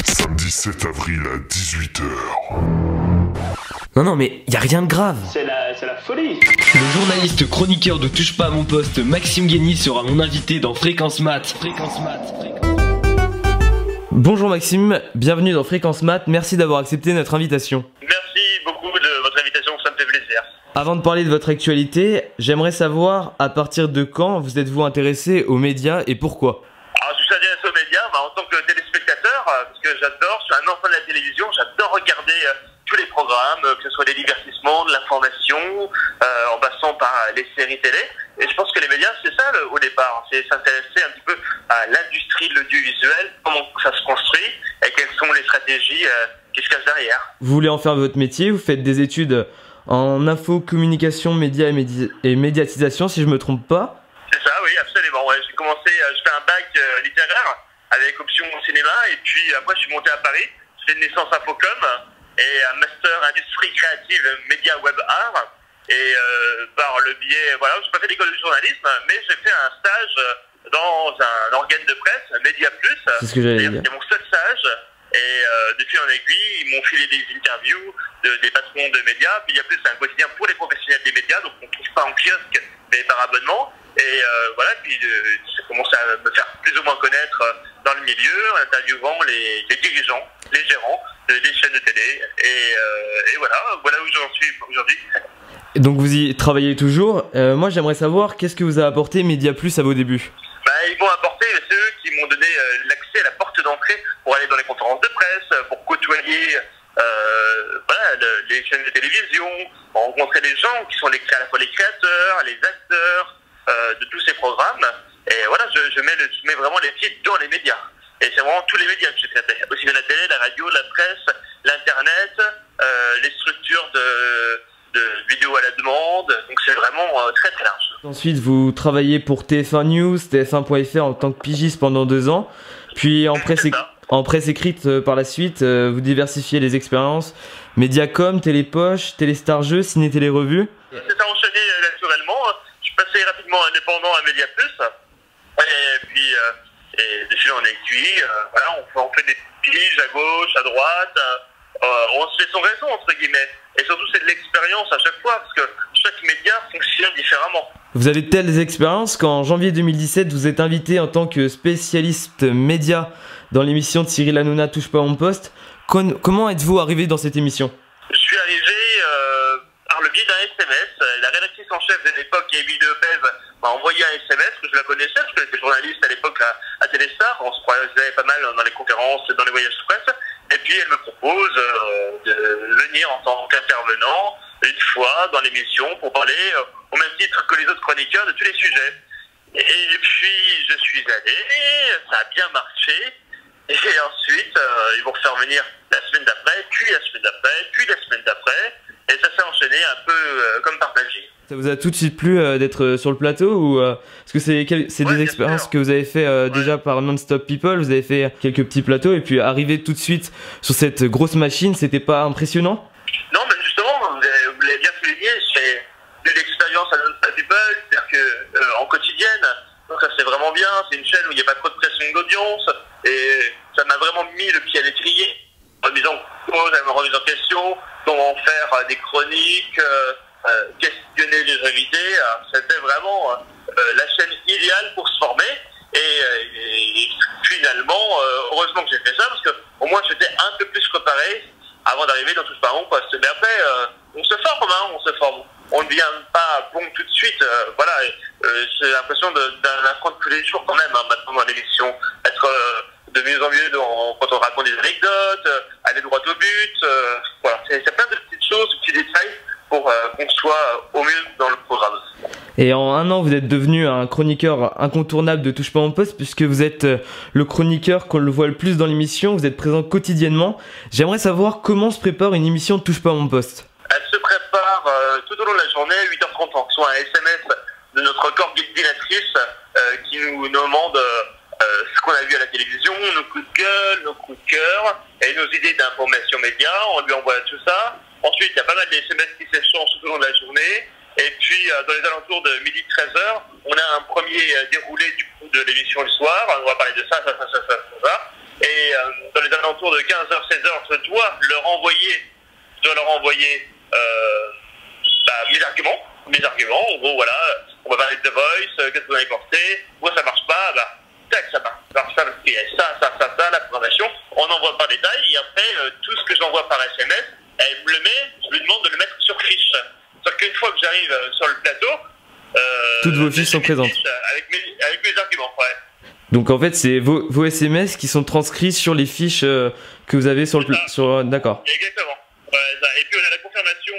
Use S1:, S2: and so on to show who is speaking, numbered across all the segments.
S1: Samedi 7 avril à 18 h.
S2: Non, mais y a rien de grave.
S3: C'est la folie.
S4: Le journaliste chroniqueur de Touche pas à mon poste, Maxime Guény, sera mon invité dans Fréquence Math.
S2: Bonjour Maxime, bienvenue dans Fréquence Math, merci d'avoir accepté notre invitation.
S3: Merci beaucoup de votre invitation, ça me fait plaisir.
S2: Avant de parler de votre actualité, j'aimerais savoir à partir de quand vous êtes-vous intéressé aux médias et pourquoi?
S3: Alors je suis intéressé aux médias en tant que téléspectateur, parce que j'adore, je suis un enfant de la télévision, j'adore regarder tous les programmes, que ce soit des divertissements, de l'information, en passant par les séries télé. Et je pense que les médias, c'est ça au départ, c'est s'intéresser un petit peu à l'industrie de l'audiovisuel, comment ça se construit et quelles sont les stratégies qui se cachent derrière.
S2: Vous voulez en faire votre métier, vous faites des études en info, communication, médias et médiatisation, si je me trompe pas.
S3: C'est ça, oui, absolument. Ouais. J'ai fait un bac littéraire avec option cinéma, et puis après je suis monté à Paris, j'ai fait une licence Infocom et un master industrie créative, média web art. Et par le biais, voilà, j'ai pas fait d'école de journalisme, mais j'ai fait un stage dans un organe de presse, Média Plus.
S2: C'est ce que j'allais dire.
S3: C'était mon seul stage. Et depuis en aiguille, ils m'ont filé des interviews des patrons de médias. Média Plus, c'est un quotidien pour les professionnels des médias, donc on ne trouve pas en kiosque, mais par abonnement. Et voilà, puis ça commence à me faire plus ou moins connaître dans le milieu, en interviewant les dirigeants, les gérants des chaînes de télé. Et voilà où j'en suis aujourd'hui.
S2: Et donc vous y travaillez toujours. Moi j'aimerais savoir qu'est-ce que vous a apporté Média Plus à vos débuts.
S3: Ils m'ont apporté, c'est eux qui m'ont donné l'accès à la porte d'entrée pour aller dans les conférences de presse, pour côtoyer les chaînes de télévision, rencontrer les gens qui sont à la fois les créateurs, les acteurs de tous ces programmes. Et voilà, je mets vraiment les pieds dans les médias. Et c'est vraiment tous les médias que j'ai traités. Aussi bien la télé, la radio, la presse, l'internet, les structures de vidéos à la demande. Donc c'est vraiment très très large.
S2: Ensuite, vous travaillez pour TF1 News, TF1.fr en tant que pigiste pendant 2 ans. Puis en presse écrite par la suite, vous diversifiez les expériences. Mediacom, Télépoche, Téléstar Jeux, Ciné Télé Revue.
S3: C'est enchaîné naturellement. Je suis passé rapidement indépendant à Média Plus. Et puis, de fil en aiguille, voilà, on fait des piges à gauche, à droite. On se fait son réseau, entre guillemets. Et surtout, c'est de l'expérience à chaque fois, parce que chaque média fonctionne différemment.
S2: Vous avez de telles expériences qu'en janvier 2017, vous êtes invité en tant que spécialiste média dans l'émission de Cyril Hanouna Touche pas à mon poste. Comment êtes-vous arrivé dans cette émission?
S3: Je suis arrivé par le biais d'un SMS. La rédactrice en chef de l'époque, Émilie Lepez, m'a envoyé un SMS que je la connaissais, parce que j'étais journaliste à l'époque à Téléstar. On se croisait pas mal dans les conférences, dans les voyages de presse. Et puis elle me propose de venir en tant qu'intervenant une fois dans l'émission pour parler au même titre que les autres chroniqueurs de tous les sujets. Et puis je suis allé, ça a bien marché. Et ensuite, ils vont refaire venir la semaine d'après, puis la semaine d'après, puis la semaine d'après. Et ça s'est enchaîné un peu comme par magie.
S2: Ça vous a tout de suite plu d'être sur le plateau ou parce que c'est des expériences que vous avez fait déjà par Non-Stop People, vous avez fait quelques petits plateaux et puis arriver tout de suite sur cette grosse machine, c'était pas impressionnant?
S3: Non, mais justement, vous l'avez bien souligné, c'est de l'expérience à Non-Stop People, c'est-à-dire que en quotidienne, donc ça c'est vraiment bien, c'est une chaîne où il n'y a pas trop de pression d'audience et ça m'a vraiment mis le pied à l'étrier, en me disant me remise en question, comment faire des chroniques, questionner les invités. C'était vraiment la chaîne idéale pour se former et finalement, heureusement que j'ai fait ça parce que au moins j'étais un peu plus préparé avant d'arriver dans Touche pas à mon poste. Mais après, on se forme. On ne devient pas bon tout de suite. Voilà, j'ai l'impression d'un apprendre tous les jours quand même maintenant dans l'émission, être de mieux en mieux quand on raconte des anecdotes, aller droit au but. Voilà, c'est plein de petites choses, de petits détails pour qu'on soit au mieux dans le programme.
S2: Et en 1 an, vous êtes devenu un chroniqueur incontournable de Touche pas à mon poste puisque vous êtes le chroniqueur qu'on le voit le plus dans l'émission, vous êtes présent quotidiennement. J'aimerais savoir comment se prépare une émission de Touche pas à mon poste.
S3: Elle se prépare tout au long de la journée, 8h30, soit un SMS de notre coordinatrice qui nous demande ce qu'on a vu à la télévision, nos coups de gueule, nos coups de cœur et nos idées d'information média. On lui envoie tout ça. Ensuite, il y a pas mal de SMS qui s'échangent tout au long de la journée. Et puis, dans les alentours de 12h-13h, on a un premier déroulé de l'émission du soir. On va parler de ça. Et dans les alentours de 15h, 16h, je dois leur envoyer mes arguments. En gros, voilà, on va parler de The Voice, qu'est-ce que vous avez porté, pourquoi ça marche pas, tac, ça marche pas parce qu'il y a ça, la programmation, on n'envoie pas détail, et après, tout ce que j'envoie par SMS, elle me le met, je lui demande de le mettre sur fiche. Sauf qu'une fois que j'arrive sur le plateau,
S2: toutes vos fiches sont présentes.
S3: Avec mes arguments, ouais.
S2: Donc en fait, c'est vos SMS qui sont transcrits sur les fiches que vous avez sur le... D'accord.
S3: Exactement. Ouais, et puis on a la confirmation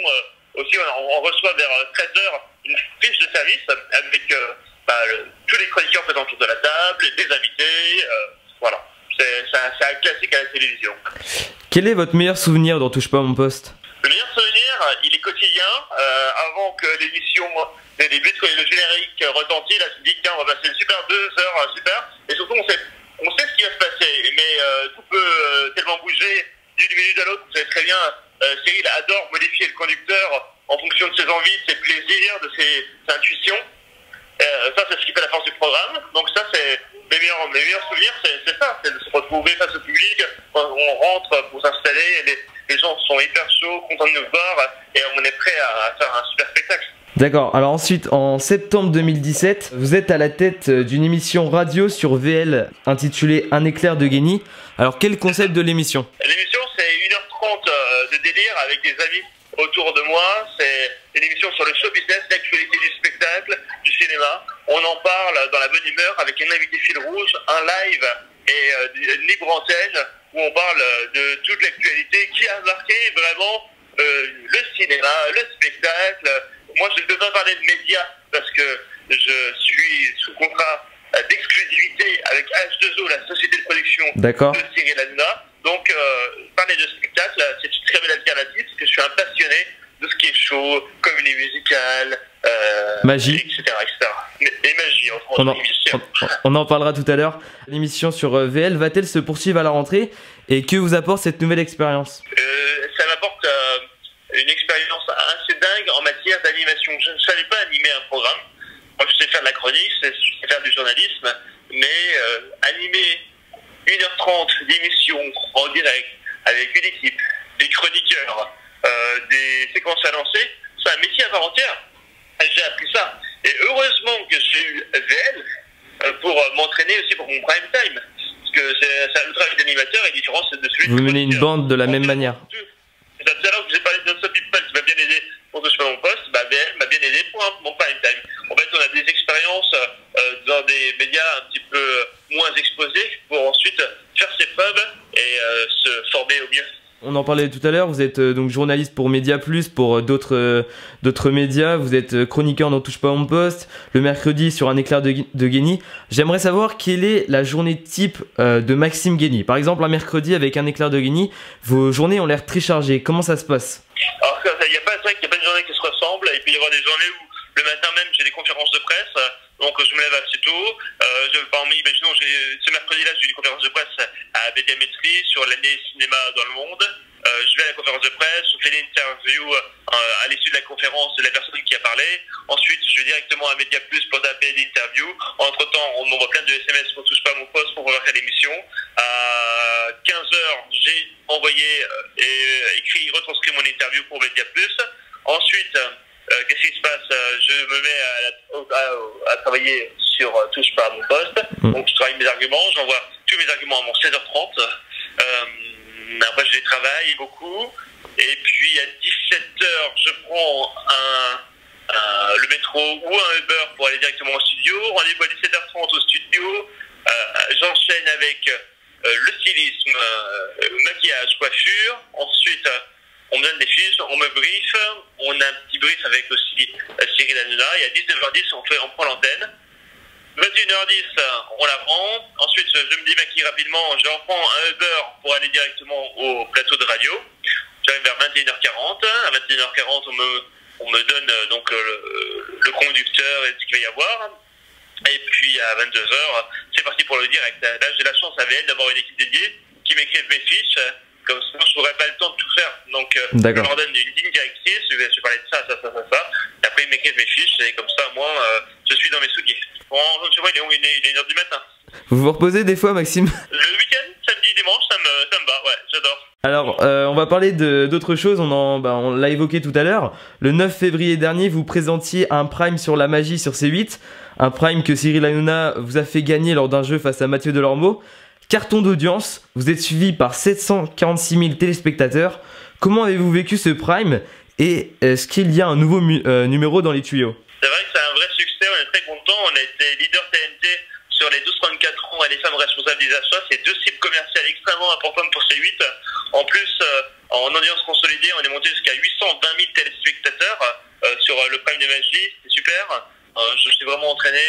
S3: aussi, on reçoit vers 13h une fiche de service avec tous les chroniqueurs présents autour de la table, des invités, voilà. C'est un classique à la télévision.
S2: Quel est votre meilleur souvenir dans Touche pas à mon poste?
S3: Le meilleur souvenir, il est quotidien. Avant que l'émission débute, quand le générique retentit, là, je me dis, tiens, on va passer une super 2 heures, super. Et surtout, on sait ce qui va se passer. Mais tout peut tellement bouger d'une minute à l'autre. Vous savez très bien, Cyril adore modifier le conducteur en fonction de ses envies, de ses plaisirs, de ses intuitions. Ça, c'est ce qui fait la force du programme. Donc ça, c'est mes meilleurs souvenirs, c'est ça, c'est de se retrouver face au public. On rentre pour s'installer, les gens sont hyper chauds, contents de nous voir, et on est prêt à faire un super spectacle.
S2: D'accord, alors ensuite, en septembre 2017, vous êtes à la tête d'une émission radio sur VL intitulée Un éclair de génie. Alors quel concept de l'émission?
S3: L'émission, c'est 1h30 de délire avec des amis autour de moi. C'est une émission sur le show business, l'actualité du spectacle, du cinéma. On en parle dans la bonne humeur avec un invité fil rouge, un live et une libre antenne où on parle de toute l'actualité qui a marqué vraiment le cinéma, le spectacle. Moi, je ne peux pas parler de médias parce que je suis sous contrat d'exclusivité avec H2O, la société de production de Cyril Hanouna. Donc, parler de spectacle, c'est une très belle alternative parce que je suis un passionné de ce qui est show, comédie musicale,
S2: magie,
S3: etc. Et magie, en France.
S2: On en parlera tout à l'heure. L'émission sur VL va-t-elle se poursuivre à la rentrée? Et que vous apporte cette nouvelle expérience?
S3: Ça m'apporte une expérience assez dingue en matière d'animation. Je ne savais pas animer un programme. Moi, je sais faire de la chronique, je sais faire du journalisme, mais animer 1h30 d'émission en direct avec une équipe, des chroniqueurs, des séquences à lancer, c'est un métier à part entière. J'ai appris ça. Et heureusement que j'ai eu VL pour m'entraîner aussi pour mon prime time. Parce que le travail d'animateur est différent de celui de
S2: Vous menez une bande de la même manière.
S3: Tout à l'heure que j'ai parlé de Non-Stop People qui m'a bien aidé pour toucher pas mon poste, VL m'a bien aidé pour mon prime time. En fait, on a des expériences dans des médias un petit peu moins exposés pour ensuite faire ses preuves et se former au mieux.
S2: On en parlait tout à l'heure, vous êtes donc journaliste pour Média Plus, pour d'autres médias, vous êtes chroniqueur dans Touche pas à mon poste, le mercredi sur Un éclair de génie. J'aimerais savoir quelle est la journée type de Maxime Guény. Par exemple, un mercredi avec Un éclair de génie, vos journées ont l'air très chargées. Comment ça se passe?
S3: Alors, il n'y a pas de journée qui se ressemble, et puis il y aura des journées où le matin même j'ai des conférences de presse, donc je me lève assez tôt. Par exemple, imaginons, ce mercredi-là, j'ai une conférence de presse à Médiamétrie sur l'année cinéma dans le monde. Je vais à la conférence de presse, je fais l'interview à l'issue de la conférence de la personne qui a parlé. Ensuite, je vais directement à Média Plus pour taper l'interview. Entre-temps, on m'envoie plein de SMS pour Touche pas à mon poste pour voir l'émission. À 15h, j'ai envoyé et retranscrit mon interview pour Média Plus. Ensuite, qu'est-ce qui se passe? Je me mets à travailler sur Touche pas à mon poste. Donc, je travaille mes arguments, j'envoie tous mes arguments à mon 16h30. Après, je les travaille beaucoup. Et puis, à 17h, je prends le métro ou un Uber pour aller directement au studio. Rendez-vous à 17h30 au studio. J'enchaîne avec le stylisme, maquillage, coiffure. Ensuite, on me donne des fiches, on me brief. On a un petit brief avec aussi Cyril Hanouna. Et à 19h10, on prend l'antenne. 21h10, on la prend. Ensuite, je me démaquille rapidement. Je reprends un Uber pour aller directement au plateau de radio. J'arrive vers 21h40. À 21h40, on me donne donc le conducteur et ce qu'il va y avoir. Et puis à 22h, c'est parti pour le direct. Là, j'ai la chance à VL d'avoir une équipe dédiée qui m'écrive mes fiches. Comme ça, je n'aurais pas le temps de tout faire. Donc, je leur donne une ligne directrice. Je vais parler de ça. Et après, ils m'écrivent mes fiches. Et comme ça, moi, je suis dans mes souliers. Bon, je vois, il est 1h du matin.
S2: Vous vous reposez des fois, Maxime?
S3: Le week-end, samedi, me va, ouais, j'adore.
S2: Alors, on va parler d'autre chose, on l'a évoqué tout à l'heure. Le 9 février dernier, vous présentiez un Prime sur la magie sur C8. Un Prime que Cyril Hanouna vous a fait gagner lors d'un jeu face à Mathieu Delormeau. Carton d'audience, vous êtes suivi par 746 000 téléspectateurs. Comment avez-vous vécu ce Prime et est-ce qu'il y a un nouveau numéro dans les tuyaux?
S3: C'est vrai que c'est un vrai succès, on est très contents. On a été leader TNT sur les 12-34 ans et les femmes responsables des achats. C'est deux cibles commerciales extrêmement importantes pour C8. En plus, en audience consolidée, on est monté jusqu'à 820 000 téléspectateurs sur le Prime de Magie. C'est super. Je suis vraiment entraîné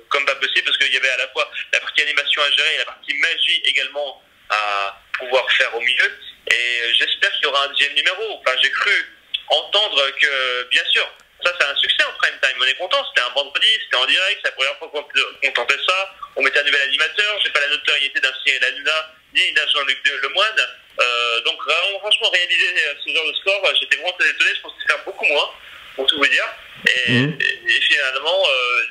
S3: comme pas possible parce qu'il y avait à la fois la partie animation à gérer et la partie magie également à pouvoir faire au milieu. Et j'espère qu'il y aura un deuxième numéro. Enfin, j'ai cru entendre que, bien sûr, ça c'est un succès en prime time. On est content. C'était un vendredi, c'était en direct. C'est la première fois qu'on tentait ça. On mettait un nouvel animateur. J'ai pas la notoriété d'un Cyril Hanouna ni d'un Jean-Luc Lemoine. Donc vraiment, franchement, réaliser ce genre de score, j'étais vraiment très étonné. Je pensais faire beaucoup moins, pour tout vous dire. Et finalement,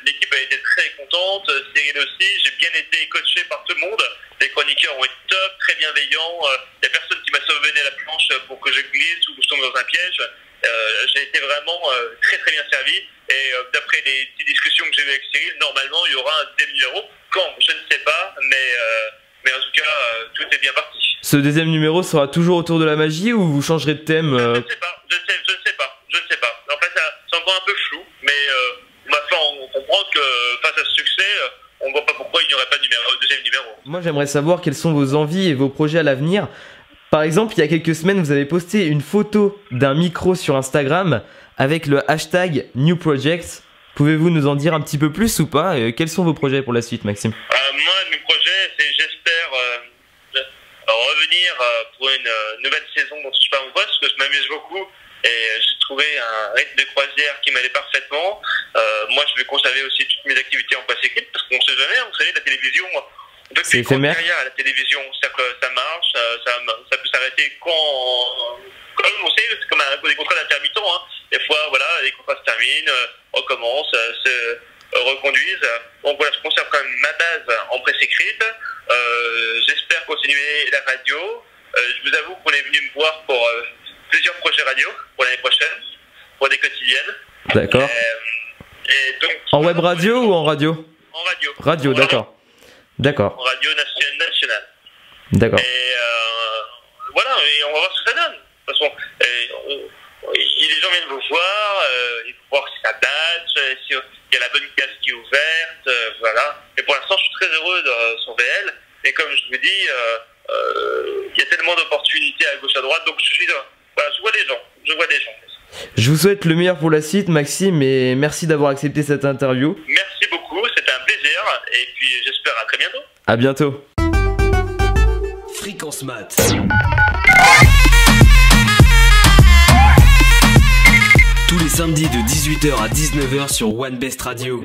S3: l'équipe a été très contente, Cyril aussi. J'ai bien été coaché par tout le monde. Les chroniqueurs ont été top, très bienveillants. Il n'y a personne qui m'a sauvé la planche pour que je glisse ou que je tombe dans un piège. J'ai été vraiment très très bien servi. Et d'après les petites discussions que j'ai eues avec Cyril, normalement il y aura un deuxième numéro. Quand? Je ne sais pas, mais en tout cas, tout est bien parti.
S2: Ce deuxième numéro sera toujours autour de la magie ou vous changerez de thème
S3: Je ne sais pas. En fait, c'est encore un peu flou, mais maintenant on comprend que face à ce succès, on ne voit pas pourquoi il n'y aurait pas de deuxième numéro.
S2: Moi, j'aimerais savoir quelles sont vos envies et vos projets à l'avenir. Par exemple, il y a quelques semaines, vous avez posté une photo d'un micro sur Instagram avec le hashtag New Projects. Pouvez-vous nous en dire un petit peu plus ou pas? Quels sont vos projets pour la suite, Maxime?
S3: Moi, mes projets, c'est j'espère revenir pour une nouvelle saison dont je parle en poste, parce que je m'amuse beaucoup et j'ai trouvé un rythme de croisière qui m'allait parfaitement. Moi, je vais conserver aussi toutes mes activités en presse écrite, parce qu'on ne sait jamais, vous savez, la télévision, on peut plus
S2: éphémère.
S3: carrière à la télévision, c'est-à-dire que ça marche, ça peut s'arrêter quand on sait, c'est comme des contrats d'intermittents, hein. Des fois, voilà, les contrats se terminent, recommencent, se reconduisent. Donc voilà, je conserve quand même ma base en presse écrite. J'espère continuer la radio. Je vous avoue qu'on est venu me voir pour plusieurs projets radio pour l'année prochaine, pour des quotidiennes.
S2: D'accord.
S3: Et donc,
S2: En web radio ou en radio?
S3: En radio.
S2: Radio, d'accord. D'accord.
S3: En radio nationale.
S2: D'accord.
S3: Et voilà, et on va voir ce que ça donne. De toute façon, les gens viennent vous voir, il faut voir si ça date, s'il y a la bonne case qui est ouverte, voilà. Et pour l'instant, je suis très heureux sur VL. Et comme je vous dis, il y a tellement d'opportunités à gauche à droite, donc voilà, je vois des gens.
S2: Je vous souhaite le meilleur pour la suite, Maxime, et merci d'avoir accepté cette interview.
S3: Merci beaucoup, c'était un plaisir, et puis j'espère à très bientôt.
S2: À bientôt.
S4: Fréquence Mat. Tous les samedis de 18h à 19h sur One Best Radio.